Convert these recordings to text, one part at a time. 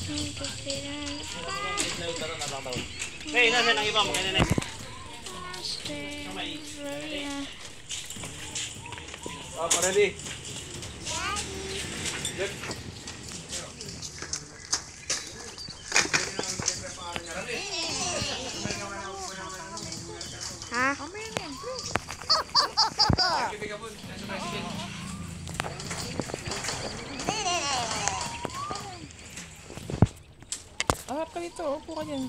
Hey, nasa nang iba mo kanina. Ready? Ha? Harap ka dito, upo ka dyan.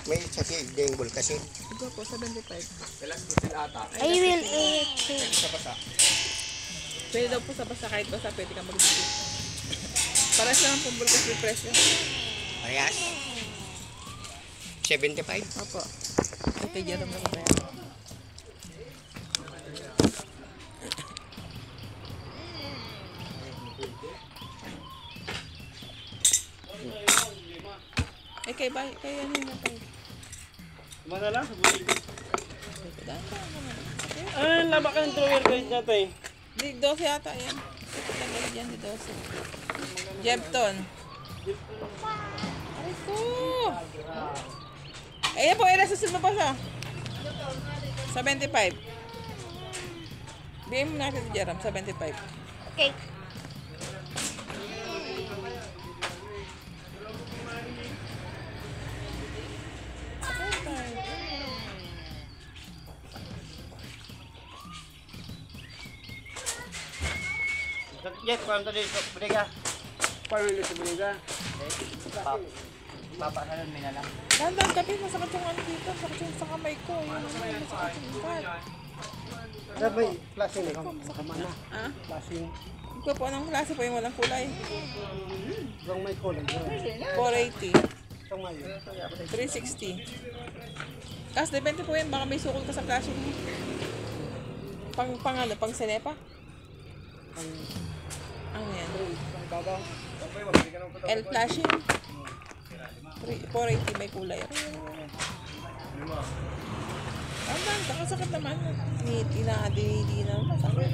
May sakit dengue kasi. Ito po, 75. I will eat it. Pwede daw po sa basa, kahit basa, pwede kang mag-dito. Paras lang po bulkas yung presyo. Ayas. 75. Opo. Ito dyan ang mga kaya. Eh, kaya ano yung matay? Mana lang? Daan-daan naman. Okay. Ah, laba ka ng drawer ko yun dati. Di, 12 yata yan. Ito lang dyan, di 12. Jebton. Aray ko! Ayan po, ilasasin mo pa siya. 75. Bigyan mo natin si Jerome, 75. Okay. Yes, parang tadi beriga. Parang ulit beriga. Papa na lang minala. Dandan, kapit masakit yung ano dito. Masakit yung sa kamay ko. Yun, masakit yung ugat. Sabay, klase na. Kamana. Ah? Klase. Ikaw po, anong klase po yung walang kulay? Yung may kulay. 480. Itong may. 360. Tapos depende po yan, baka may sukol ka sa klase mo. Pang Senepa? Ano yan? L flashing. 480 may kulay. Ang sakit naman. Dinidi na masakit.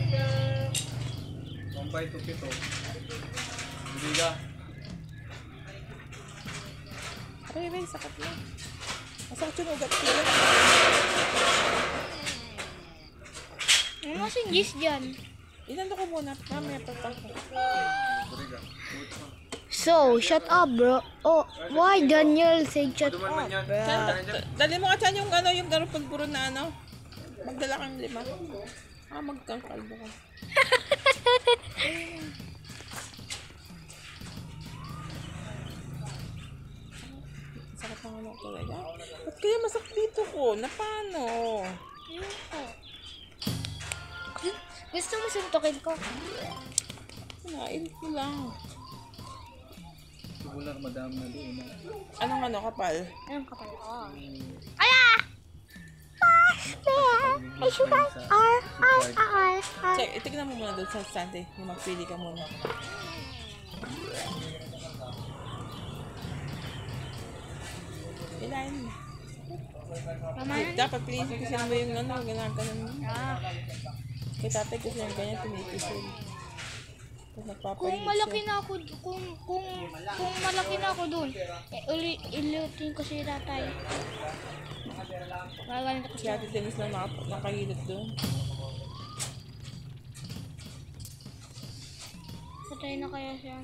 Bombay to pito. Beriga. Ay, sakit na. Masakit yung ugat ko. Ano kasing gis dyan? Inando ko muna. Mamaya patang ko. So, shut up, bro. Oh, why Daniel said shut up, bro? Dali mo ka dyan yung ano, yung garupag-buro na ano. Magdala kang 5. Magkangkalbo ka. Sakit ng ano talaga. Ba't kaya masakit dito ko? Na paano? Gusto mo suntukin ko? Nain ko lang. Bulan madam na doon. Anong ano, kapal? Anong kapal ko? Ala! Ay, sugar. Check, itignan mo muna doon sa stante. Yung magpili ka muna. Pilain mo. Dapat pilisin kasi mo yung ano, ganaganon mo. Kaya tatay kasi yung ganyan, pinipisil. Kung malaki na ako, kung malaki na ako doon, iliutin ko si tatay. Gagalit ako Si Ate Denise lang nakahilot doon. Patay na kaya siya.